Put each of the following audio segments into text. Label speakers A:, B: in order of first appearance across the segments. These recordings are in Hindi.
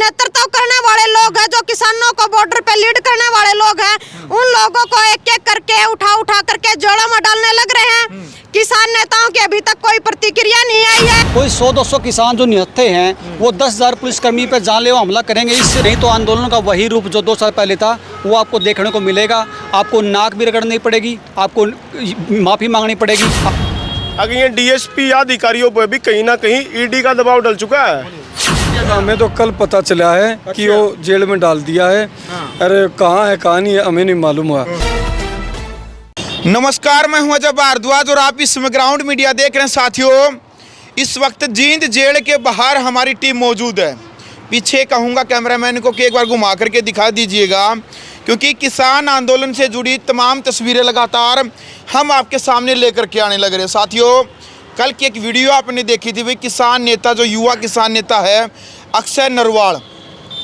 A: नेतृत्व करने वाले लोग हैं, जो किसानों को बॉर्डर पे लीड करने वाले लोग हैं, उन लोगों को एक एक करके उठा करके जोड़ों में डालने लग रहे हैं। किसान नेताओं की अभी तक कोई प्रतिक्रिया नहीं आई है।
B: कोई 100-200 किसान जो निहत्थे हैं वो 10,000 पुलिसकर्मी पर जानलेवा हमला करेंगे। इससे नहीं तो आंदोलन का वही रूप जो 2 साल पहले था वो आपको देखने को मिलेगा। आपको नाक भी रगड़नी पड़ेगी, आपको माफ़ी मांगनी पड़ेगी।
C: अगर ये डीएसपी अधिकारियों पर भी कहीं ना कहीं ईडी का दबाव डल चुका है।
D: हमें तो कल पता चला है कि वो जेल में डाल दिया है। अरे कहाँ है कहाँ नहीं है हमें नहीं मालूम हुआ।
E: नमस्कार, मैं हूं अजय भारद्वाज और आप इस समय ग्राउंड मीडिया देख रहे हैं। साथियों, इस वक्त जींद जेल के बाहर हमारी टीम मौजूद है। पीछे कहूंगा कैमरामैन को कि एक बार घुमा करके दिखा दीजिएगा, क्योंकि किसान आंदोलन से जुड़ी तमाम तस्वीरें लगातार हम आपके सामने लेकर के आने लग रहे हैं। साथियों, कल की एक वीडियो आपने देखी थी, भाई किसान नेता जो युवा किसान नेता है अक्षय नरवाल,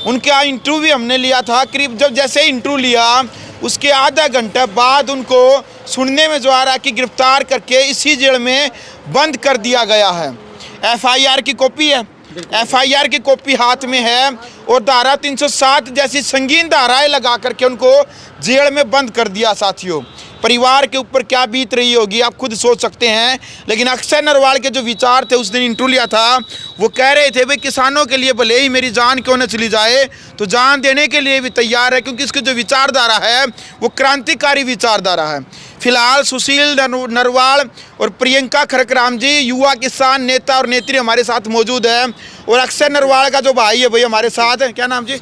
E: उनका इंटरव्यू भी हमने लिया था। करीब जब जैसे इंटरव्यू लिया उसके आधा घंटा बाद उनको सुनने में जो आ रहा है कि गिरफ्तार करके इसी जेल में बंद कर दिया गया है। एफआईआर की कॉपी है, एफआईआर की कॉपी हाथ में है और धारा 307 जैसी संगीन धाराएं लगा करके उनको जेल में बंद कर दिया। साथियों, परिवार के ऊपर क्या बीत रही होगी आप खुद सोच सकते हैं। लेकिन अक्षय नरवाल के जो विचार थे, उस दिन इंटरव्यू लिया था, वो कह रहे थे भाई किसानों के लिए भले ही मेरी जान क्यों न चली जाए तो जान देने के लिए भी तैयार है, क्योंकि इसकी जो विचारधारा है वो क्रांतिकारी विचारधारा है। फिलहाल सुशील नरवाल और प्रियंका खरकराम जी युवा किसान नेता और नेत्री हमारे साथ मौजूद है। और अक्षय नरवाल का जो भाई है भाई हमारे साथ है, क्या नाम जी?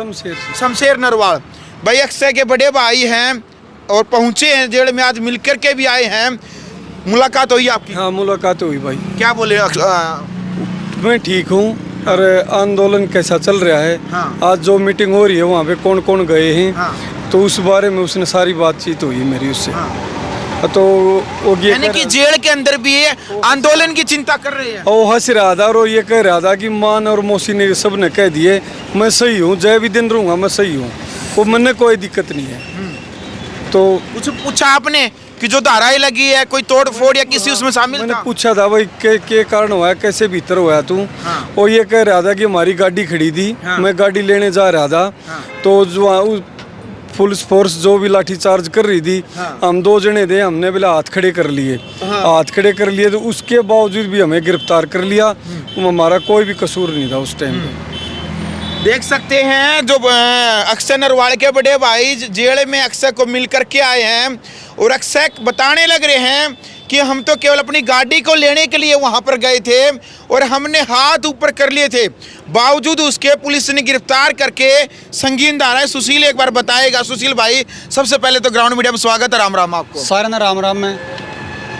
E: शमशेर नरवाल भाई अक्षय के बड़े भाई हैं और पहुंचे हैं जेल में, आज मिलकर के भी आए हैं। मुलाकात हुई आपकी?
D: हाँ, मुलाकात हुई भाई।
E: क्या बोले?
D: मैं ठीक हूँ। अरे आंदोलन कैसा चल रहा है?
E: हाँ।
D: आज जो मीटिंग हो रही है वहाँ पे कौन कौन गए हैं?
E: हाँ।
D: तो उस बारे में उसने सारी बातचीत हुई मेरी उससे।
E: हाँ।
D: तो वो ये
E: यानी कि जेल के अंदर भी ये आंदोलन की चिंता कर रहे हैं।
D: वो हंस रहा था और ये कह रहा था कि मान और मौसी ने सब ने कह दिए मैं सही हूँ, जय भी दिन रहूँगा, मैं सही हूँ, वो मैंने कोई दिक्कत नहीं है। तो
E: कुछ पूछा आपने कि जो धाराएं लगी है कोई तोड़ फोड़ या किसी उसमें शामिल
D: मैंने
E: था?
D: पूछा था भाई के कारण हुआ है, कैसे भीतर हुआ तू?
E: हाँ।
D: और ये कह रहा था कि हमारी गाड़ी खड़ी थी।
E: हाँ।
D: मैं गाड़ी लेने जा रहा था।
E: हाँ।
D: तो जो पुलिस फोर्स जो भी लाठी चार्ज कर रही थी,
E: हाँ।
D: हम 2 जने थे, हमने बोला हाथ खड़े कर लिए।
E: हाँ।
D: हाथ खड़े कर लिए तो उसके बावजूद भी हमें गिरफ्तार कर लिया। हमारा कोई भी कसूर नहीं था उस टाइम पे।
E: देख सकते हैं जो अक्षय नरवाल के बड़े भाई जेल में अक्षय को मिल करके आए हैं और अक्षय बताने लग रहे हैं कि हम तो केवल अपनी गाड़ी को लेने के लिए वहां पर गए थे और हमने हाथ ऊपर कर लिए थे, बावजूद उसके पुलिस ने गिरफ्तार करके संगीन धाराएं। सुशील एक बार बताएगा। सुशील भाई, सबसे पहले तो ग्राउंड मीडिया में स्वागत है। राम राम आपको।
B: सारे ना राम राम। में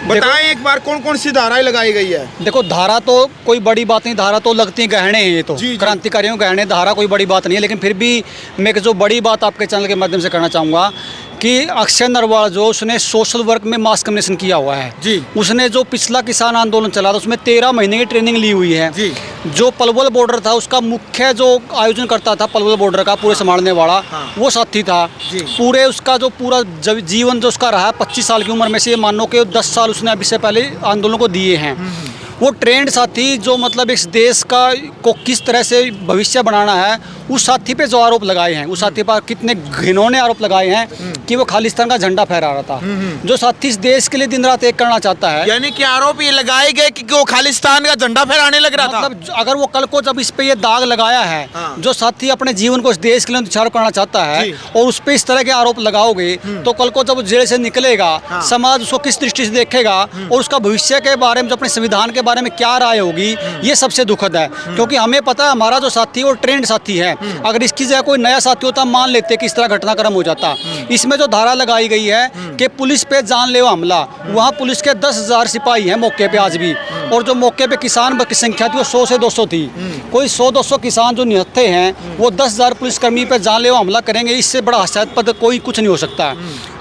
E: बताएं एक बार कौन कौन सी धाराएं लगाई गई है?
B: देखो, धारा तो कोई बड़ी बात नहीं, धारा तो लगती है गहने हैं, ये तो
E: जी।
B: क्रांतिकारियों गहने, धारा कोई बड़ी बात नहीं है। लेकिन फिर भी मैं जो बड़ी बात आपके चैनल के माध्यम से करना चाहूँगा कि अक्षय नरवाल जो उसने सोशल वर्क में मास कम्युनिकेशन किया हुआ है
E: जी।
B: उसने जो पिछला किसान आंदोलन चला था उसमें 13 महीने की ट्रेनिंग ली हुई है
E: जी।
B: जो पलवल बॉर्डर था उसका मुख्य जो आयोजन करता था पलवल बॉर्डर का पूरे संभालने वाला,
E: हाँ।
B: वो साथी था।
E: जी।
B: पूरे उसका जो पूरा जीवन जो उसका रहा है 25 साल की उम्र में से ये मानो कि 10 साल उसने अभी से पहले आंदोलन को दिए हैं। वो ट्रेंड साथी जो मतलब इस देश का को किस तरह से भविष्य बनाना है, उस साथी पे जो आरोप लगाए हैं, उस साथी पर कितने घिनौने आरोप लगाए हैं कि वो खालिस्तान का झंडा फहरा रहा था। जो साथी इस देश के लिए दिन रात एक करना चाहता है।
E: यानी कि आरोप ये लगाए गए कि वो खालिस्तान का झंडा फहराने लग रहा था।
B: मतलब अगर वो कल को जब इस पे ये दाग लगाया है,
E: हाँ।
B: जो साथी अपने जीवन को इस देश के लिए न्यौछावर करना चाहता है और उस पे इस तरह के आरोप लगाओगे तो कल को जब जेल से निकलेगा,
E: हाँ।
B: समाज उसको किस दृष्टि से देखेगा और उसका भविष्य के बारे में, जो अपने संविधान के बारे में क्या राय होगी, ये सबसे दुखद है। क्योंकि हमें पता है हमारा जो साथी है वो ट्रेंड साथी है। अगर इसकी जगह कोई नया साथी होता, मान लेते कि इस तरह घटनाक्रम हो जाता। इसमें जो धारा लगाई गई है कि पुलिस पे जानलेवा हमला, वहाँ पुलिस के 10,000 सिपाही हैं मौके पे आज भी, और जो मौके पे किसान की संख्या थी वो 100 से 200 थी। कोई 100-200 किसान जो निहत्थे हैं वो 10,000 पुलिसकर्मी पे जानलेवा हमला करेंगे, इससे बड़ा हास्यास्पद कोई कुछ नहीं हो सकता।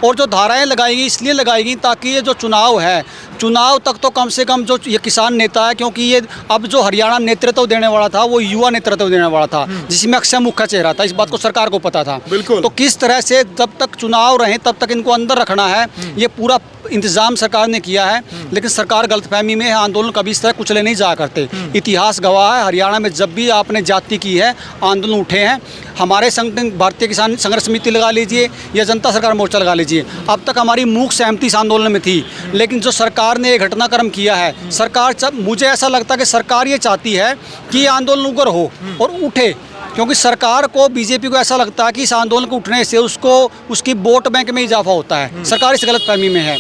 B: और जो धाराएं लगाई गई इसलिए लगाई गई ताकि ये जो चुनाव है, चुनाव तक तो कम से कम जो ये किसान नेता है, क्योंकि ये अब जो हरियाणा नेतृत्व देने वाला था वो युवा नेतृत्व देने वाला था, जिसमें अक्षय मुख्य चेहरा था। इस बात को सरकार को पता था।
E: बिल्कुल।
B: तो किस तरह से जब तक चुनाव रहे तब तक इनको अंदर रखना है, ये पूरा इंतजाम सरकार ने किया है। लेकिन सरकार गलतफहमी में है, आंदोलन कभी इस तरह कुचले नहीं जा करते। इतिहास गवाह है, हरियाणा में जब भी आपने जाति की है, आंदोलन उठे हैं। हमारे संगठन भारतीय किसान संघर्ष समिति लगा लीजिए या जनता सरकार मोर्चा लगा लीजिए, अब तक हमारी मूक सहमति इस आंदोलन में थी। लेकिन जो सरकार ने घटनाक्रम किया है, सरकार, मुझे ऐसा लगता है कि सरकार ये चाहती है कि ये आंदोलन उग्र हो और उठे, क्योंकि सरकार को, बीजेपी को ऐसा लगता है कि इस आंदोलन को उठने से उसको उसकी वोट बैंक में इजाफा होता है। सरकार इस गलतफहमी में है।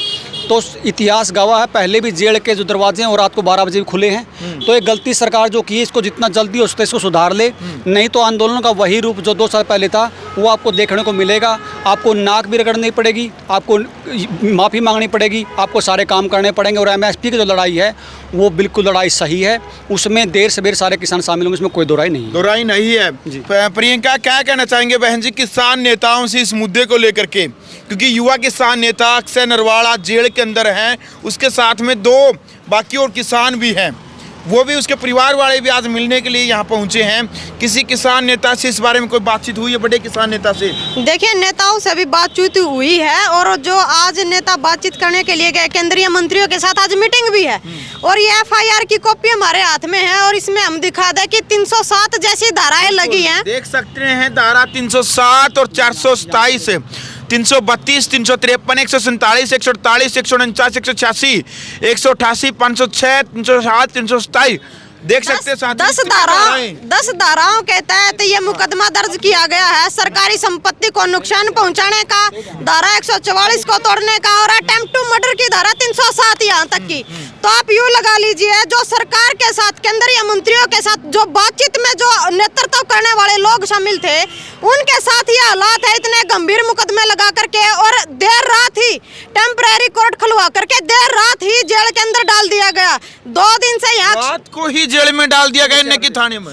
B: तो इतिहास गवाह है, पहले भी जेल के जो दरवाजे हैं वो रात को 12 बजे भी खुले हैं। तो एक गलती सरकार जो की, इसको जितना जल्दी हो सकता है इसको सुधार ले, नहीं तो आंदोलन का वही रूप जो 2 साल पहले था वो आपको देखने को मिलेगा। आपको नाक भी रगड़नी पड़ेगी, आपको माफ़ी मांगनी पड़ेगी, आपको सारे काम करने पड़ेंगे। और MSP की जो लड़ाई है वो बिल्कुल लड़ाई सही है, उसमें देर सवेर सारे किसान शामिल होंगे, इसमें कोई दो राय नहीं है।
E: दो राय नहीं है। प्रियंका, क्या कहना चाहेंगे बहन जी किसान नेताओं से इस मुद्दे को लेकर के, क्योंकि युवा किसान नेता अक्षय नरवाल जेल के अंदर हैं, उसके साथ में 2 बाकी और किसान भी हैं, वो भी उसके परिवार वाले भी आज मिलने के लिए यहाँ पहुँचे हैं। किसी किसान नेता से इस बारे में कोई बातचीत हुई है, बड़े किसान नेता से?
A: देखिए, नेताओं से भी बातचीत हुई है, और जो आज नेता बातचीत करने के लिए गए केंद्रीय मंत्रियों के साथ, आज मीटिंग भी है। और ये FIR की कॉपी हमारे हाथ में है, और इसमें हम दिखा दें कि 307 जैसी धाराएं लगी हैं।
E: देख सकते हैं धारा 307 और 427, 332, 353, 147, 148, 149, 186, 188, 506, 307, 327 देख सकते हैं।
A: 10 धाराओं के तहत ये मुकदमा दर्ज किया गया है। सरकारी संपत्ति को नुकसान पहुंचाने का धारा 144 को तोड़ने का, और अटेम्प्ट टू मर्डर की धारा 307 यहाँ तक की। तो आप यूँ लगा लीजिए, जो सरकार के साथ, केंद्रीय मंत्रियों के साथ जो बातचीत में जो नेतृत्व करने वाले लोग शामिल थे, उनके साथ ये हालात है। इतने गंभीर मुकदमे लगा करके और देर रात ही टेम्परेरी कोर्ट खुलवा करके देर रात ही जेल के अंदर डाल दिया गया। 2 दिन से यहाँ
E: रात को ही जेल में डाल दिया गया इनके थाने में।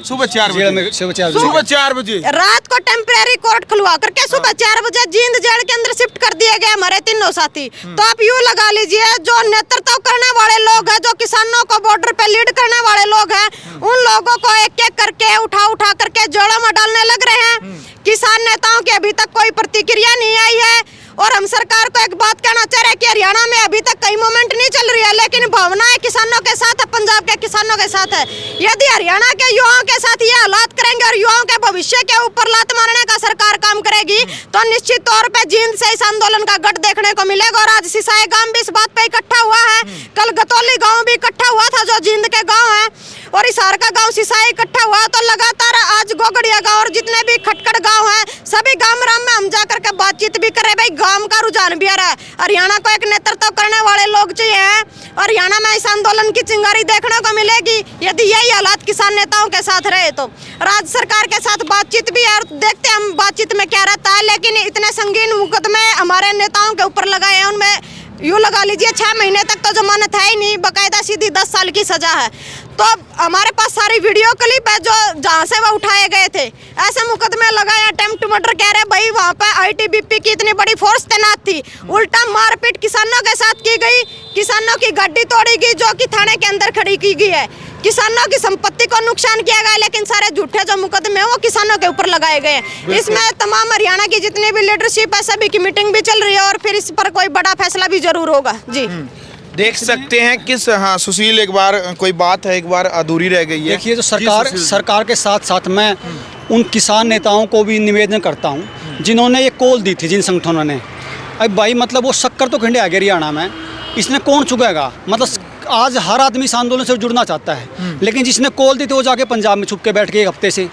E: सुबह 4 बजे
A: रात को टेम्परेरी कोर्ट खुलवा करके सुबह 4 बजे जींद जेल के अंदर शिफ्ट कर दिए गए हमारे 3 साथी। तो आप यूँ लगा लीजिए, जो नेतृत्व करने वाले लोग हैं, जो किसानों को बॉर्डर पे लीड करने वाले लोग हैं, उन लोगों को एक एक करके उठा करके जेलों में डालने लग रहे हैं। किसान नेताओं की अभी तक कोई प्रतिक्रिया नहीं आई है। और हम सरकार को एक बात कहना चाह रहे हैं कि हरियाणा में अभी तक कई मूवमेंट नहीं चल रही है, लेकिन भावनाएं किसानों के साथ है, पंजाब के किसानों के साथ है। यदि हरियाणा के युवाओं के साथ ये हालात करेंगे और युवाओं के भविष्य के ऊपर लात मारने का सरकार काम करेगी, तो निश्चित तौर पे जींद से इस आंदोलन का गढ़ देखने को मिलेगा। और आज सिसाई गांव भी इस बात पे इकट्ठा हुआ है, कल गतौली गाँव भी इकट्ठा हुआ था, जो जींद के गाँव है, और हिसार का गाँव सिसाई इकट्ठा हुआ। तो लगातार आज गोगड़िया गाँव और जितने भी खटखड़ गाँव है, सभी गाँव में हम जाकर के बातचीत भी करे। भाई, गाँव का रुझान भी आ रहा है, हरियाणा को एक नेतृत्व करने वाले लोग चाहिए हैं। हरियाणा में इस आंदोलन की चिंगारी देखने को मिलेगी यदि यही हालात किसान नेताओं के साथ रहे तो। राज्य सरकार के साथ बातचीत भी है, और देखते हैं हम बातचीत में क्या रहता है। लेकिन इतने संगीन मुकदमे हमारे नेताओं के ऊपर लगाए हैं, उनमें यूँ लगा लीजिए 6 महीने तक तो जमानत है ही नहीं, बाकायदा सीधी 10 साल की सजा है। तो हमारे पास सारी वीडियो क्लिप है जो जहाँ से वो उठाए गए थे। ऐसे मुकदमे लगाए, अटेम्प्ट टू मर्डर कह रहे भाई, वहाँ पे ITBP की इतनी बड़ी फोर्स तैनात थी, उल्टा मारपीट किसानों के साथ की गई, किसानों की गाड़ी तोड़ी गई जो कि थाने के अंदर खड़ी की गई है, किसानों की संपत्ति को नुकसान किया गया। लेकिन सारे झूठे जो मुकदमे हैं वो किसानों के ऊपर लगाए गए हैं। इसमें तमाम हरियाणा की जितनी भी लीडरशिप है, सभी की मीटिंग भी चल रही है, और फिर इस पर कोई बड़ा फैसला भी जरूर होगा। जी
E: देख सकते हैं किस, हाँ सुशील, एक बार कोई बात है, एक बार अधूरी रह गई है।
B: देखिए, जो सरकार के साथ साथ मैं उन किसान नेताओं को भी निवेदन करता हूं जिन्होंने ये कॉल दी थी, जिन संगठनों ने। अब भाई, मतलब वो शक्कर तो खिंडे आ गए हरियाणा में, इसने कौन चुकेगा? मतलब आज हर आदमी इस आंदोलन से जुड़ना चाहता है, लेकिन जिसने कॉल दी थी वो जाके पंजाब में छुप के बैठ गए 1 हफ्ते से।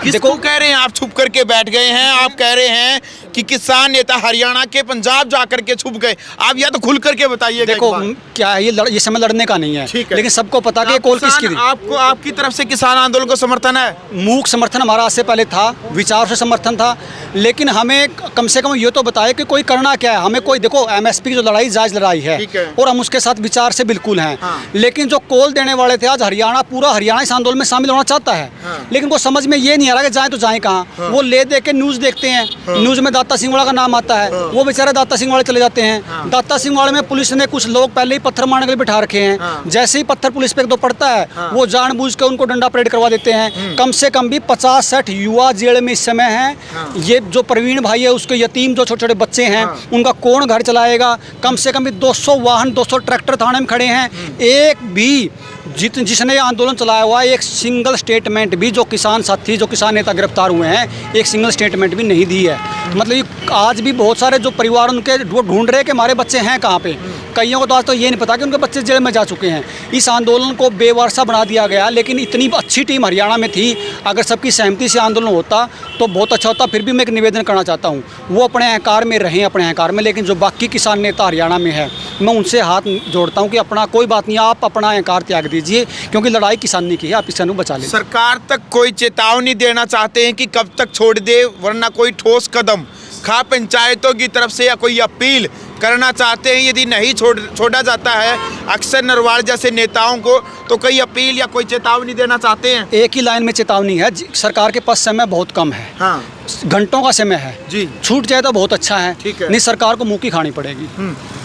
E: देखो, कह रहे हैं आप छुप करके बैठ गए हैं, आप कह रहे हैं कि किसान नेता हरियाणा के पंजाब जाकर के छुप गए। आप या तो खुल करके बताइए।
B: देखो, क्या है, ये समय लड़ने का नहीं है, लेकिन सबको पता कि कॉल किसकी थी।
E: आपको, आपकी तरफ से किसान आंदोलन को समर्थन है?
B: मूक समर्थन हमारा आज से पहले था, विचार से समर्थन था, लेकिन हमें कम से कम ये तो बताए कि कोई करना क्या है। हमें कोई, देखो, MSP की जो लड़ाई जायज लड़ाई है, और हम उसके साथ विचार से बिल्कुल हैं। लेकिन जो कॉल देने वाले थे, आज हरियाणा, पूरा हरियाणा इस आंदोलन में शामिल होना चाहता है, लेकिन वो समझ में ये नहीं आ रहा कि जाए तो जाए कहाँ। वो ले दे के न्यूज़ देखते हैं, न्यूज़ में दाता सिंह वाला का नाम आता है, वो बेचारे दाता सिंह वाले चले जाते हैं। दाता सिंह वाले में पुलिस ने कुछ लोग पहले ही पत्थर मारने के लिए बिठा रखे हैं। जैसे ही पत्थर पुलिस पे एक दो पड़ता है, वो जानबूझ के उनको डंडा परेड करवा देते हैं। कम से कम भी 50-60 युवा जेल में इस समय हैं। ये जो प्रवीण भाई है, उसके यतीम जो छोटे छोटे बच्चे हैं, उनका कौन घर चलाएगा? कम से कम भी 200 वाहन, 200 ट्रैक्टर थाने में खड़े हैं। एक भी जिसने आंदोलन चलाया हुआ है, एक सिंगल स्टेटमेंट भी, जो किसान साथी, जो किसान नेता गिरफ्तार हुए हैं, एक सिंगल स्टेटमेंट भी नहीं दी है। मतलब आज भी बहुत सारे जो परिवार उनके वो ढूंढ रहे हैं कि हमारे बच्चे हैं कहाँ पे। कईयों को तो आज तो ये नहीं पता कि उनके बच्चे जेल में जा चुके हैं। इस आंदोलन को बेवारसा बना दिया गया, लेकिन इतनी अच्छी टीम हरियाणा में थी, अगर सबकी सहमति से आंदोलन होता तो बहुत अच्छा होता। फिर भी मैं एक निवेदन करना चाहता हूँ, वो अपने अहंकार में रहें, अपने अहंकार में, लेकिन जो बाकी किसान नेता हरियाणा में है, मैं उनसे हाथ जोड़ता हूँ कि अपना कोई बात नहीं, आप अपना अहंकार त्याग दीजिए, क्योंकि लड़ाई किसानी की है, आप किसानों को बचा लें।
E: सरकार तक कोई चेतावनी देना चाहते हैं कि कब तक छोड़ दे, वरना कोई ठोस कदम खा पंचायतों की तरफ से या कोई अपील करना चाहते हैं? यदि नहीं छोड़ा जाता है अक्सर नरवाल जैसे नेताओं को, तो कोई अपील या कोई चेतावनी देना चाहते हैं?
B: एक ही लाइन में चेतावनी है, सरकार के पास समय बहुत कम है।
E: हाँ,
B: घंटों का समय है
E: जी।
B: छूट जाए तो बहुत अच्छा है,
E: ठीक है।
B: नहीं सरकार को मुँह की खानी पड़ेगी।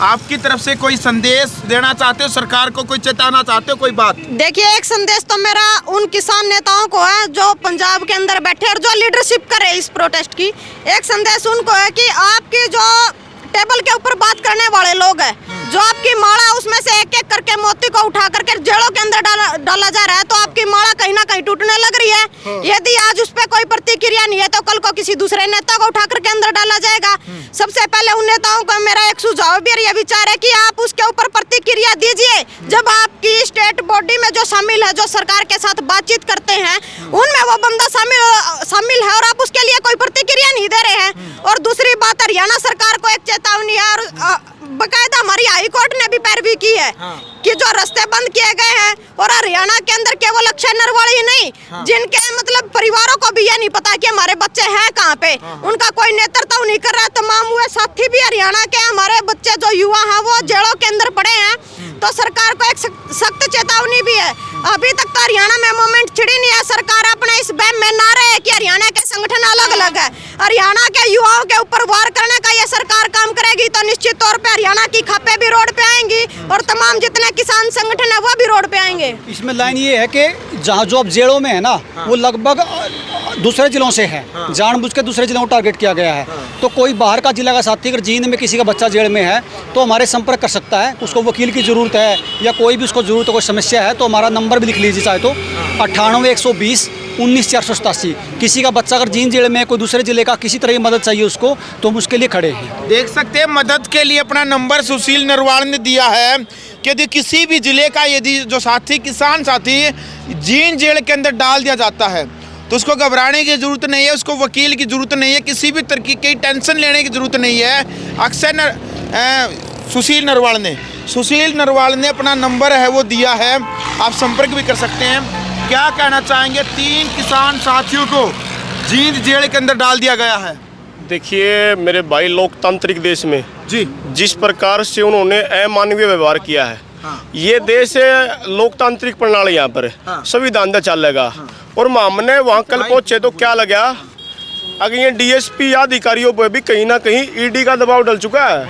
E: आपकी तरफ से कोई संदेश देना चाहते हो सरकार को, कोई चेताना चाहते हो, कोई बात?
A: देखिए, एक संदेश तो मेरा उन किसान नेताओं को है जो पंजाब के अंदर बैठे और जो लीडरशिप करे इस प्रोटेस्ट की। एक संदेश उनको है कि आपकी जो टेबल के ऊपर बात करने वाले लोग हैं, जो आपकी माला उसमें से एक एक करके मोती को उठा करके जेलों के अंदर डाला जा रहा है, तो आपकी माला कहीं ना कहीं टूटने लग रही है। यदि आज उस पर कोई प्रतिक्रिया नहीं है, तो कल को किसी दूसरे नेता को उठा करके अंदर डाला जाएगा। सबसे पहले उन नेताओं को मेरा एक सुझाव भी ये विचार है कि आप उसके ऊपर प्रतिक्रिया दीजिए। जब आपकी स्टेट बॉडी में जो शामिल है, जो सरकार के साथ बातचीत करते हैं, उनमें वो बंदा शामिल है और आप उसके लिए कोई प्रतिक्रिया नहीं दे रहे हैं। और दूसरी बात, हरियाणा सरकार को एक चेतावनी है, और बकायदा हमारी हाई कोर्ट ने भी पैरवी की है कि जो रास्ते बंद किए गए हैं, और हरियाणा के अंदर केवल अक्षय नरवाल ही नहीं, जिनके मतलब परिवारों को भी ये नहीं पता कि हमारे बच्चे हैं कहाँ पे, उनका कोई नेतृत्व नहीं कर रहा है। तमाम हुए साथी भी हरियाणा के, हमारे बच्चे जो युवा हैं वो जेलों के अंदर पड़े हैं। तो सरकार को एक सख्त चेतावनी भी है। अभी तक तो हरियाणा में मूवमेंट छिड़ी नहीं है। सरकार अपने इस बैम में ना रहे कि हरियाणा के संगठन अलग अलग है, हरियाणा के युवाओं के ऊपर वार करने का ये सरकार काम करेगी तो निश्चित तौर पे हरियाणा की खपे भी रोड पे आएंगी और तमाम जितने किसान संगठन है वो भी रोड पे आएंगे।
B: इसमें लाइन ये है कि जहाँ जो अब जेलों में है ना, वो लगभग दूसरे जिलों से है, जानबूझ के दूसरे जिलों को टारगेट किया गया है। तो कोई बाहर का जिला का साथी अगर जींद में किसी का बच्चा जेल में है तो हमारे संपर्क कर सकता है। उसको वकील की ज़रूरत है या कोई भी उसको ज़रूरत है, कोई समस्या है, तो हमारा नंबर भी लिख लीजिए चाहे तो 98-120-19-487। किसी का बच्चा अगर जींद जेल में है, कोई दूसरे जिले का, किसी तरह की मदद चाहिए उसको, तो हम उसके लिए खड़े हैं।
E: देख सकते हैं मदद के लिए अपना नंबर सुशील नरवाल ने दिया है कि यदि किसी भी जिले का यदि जो साथी, किसान साथी जींद जेल के अंदर डाल दिया जाता है, तो उसको घबराने की ज़रूरत नहीं है, उसको वकील की ज़रूरत नहीं है, किसी भी तरह की टेंशन लेने की ज़रूरत नहीं है। अक्सर सुशील नरवाल ने अपना नंबर है वो दिया है, आप संपर्क भी कर सकते हैं। क्या कहना चाहेंगे, 3 किसान साथियों को जींद जेल के अंदर डाल दिया गया है?
C: देखिए मेरे भाई, लोकतांत्रिक देश में
E: जी
C: जिस प्रकार से उन्होंने अमानवीय व्यवहार किया है, ये देश है लोकतांत्रिक प्रणाली, यहाँ पर संविधान का चलेगा। और हमने वहाँ कल पहुँचे तो क्या लगा, अगर ये DSP अधिकारियों पर भी कहीं ना कहीं ED का दबाव डल चुका है।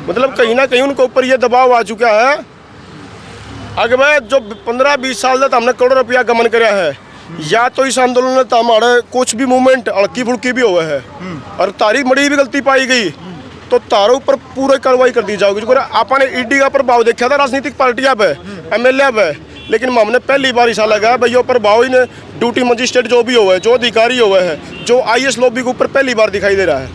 C: मतलब कहीं ना कहीं उनके ऊपर ये दबाव आ चुका है। अगर मैं जो 15-20 साल तक हमने करोड़ों रुपया गमन कराया है, या तो इस आंदोलन में तो हमारे कुछ भी मूवमेंट हल्की फुल्की भी हुए है और तारी मड़ी भी गलती पाई गई, तो तारों पर पूरी कार्रवाई कर दी जाएगी। आपने ED का प्रभाव देखा था राजनीतिक पार्टियां पे, MLA पे, लेकिन हमने पहली बार ऐसा लगा भाई, ये प्रभाव ही ने ड्यूटी मजिस्ट्रेट जो भी हुए हैं, जो अधिकारी हुए हैं, जो IS लॉबी के ऊपर पहली बार दिखाई दे रहा है।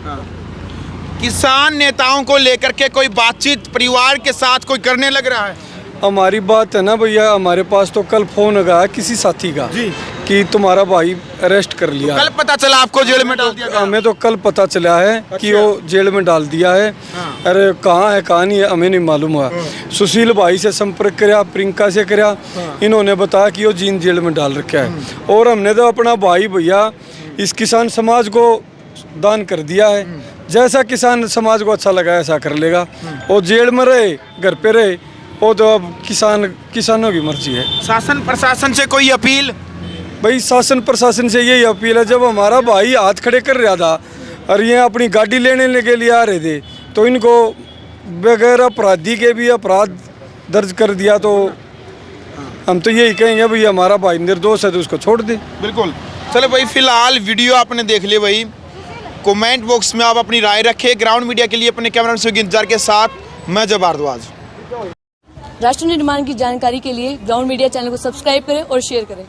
E: किसान नेताओं को लेकर के कोई बातचीत परिवार के साथ कोई करने लग रहा है?
D: हमारी बात है ना भैया, हमारे पास तो कल फोन आया किसी साथी का
E: जी
D: कि तुम्हारा भाई अरेस्ट कर लिया।
E: कल पता चला आपको जेल में डाल दिया गया?
D: हमें तो कल पता चला है कि वो जेल में डाल दिया है। अरे कहाँ है कहाँ नहीं है हमें नहीं मालूम हुआ। सुशील भाई से संपर्क कराया, प्रियंका से कराया, इन्होंने बताया कि वो जींद जेल में डाल रखा है। और हमने तो अपना भाई भैया इस किसान समाज को दान कर दिया है। जैसा किसान समाज को अच्छा लगा ऐसा कर लेगा। वो जेल में रहे, घर पे रहे, वो तो अब किसानों की मर्जी है।
E: शासन प्रशासन से कोई अपील?
D: भाई शासन प्रशासन से यही अपील है, जब हमारा भाई हाथ खड़े कर रहा था, और ये अपनी गाड़ी लेने के लिए आ रहे थे, तो इनको बगैर अपराधी के भी अपराध दर्ज कर दिया। तो हम तो यही कहेंगे भाई हमारा भाई निर्दोष है तो उसको छोड़ दे।
E: बिल्कुल। चलो भाई, फिलहाल वीडियो आपने देख लिया भाई, कमेंट बॉक्स में आप अपनी राय रखें। ग्राउंड मीडिया के लिए अपने कैमरामैन सुगी इंतजार के साथ मैं जब भारद्वाज।
F: राष्ट्र निर्माण की जानकारी के लिए ग्राउंड मीडिया चैनल को सब्सक्राइब करें और शेयर करें।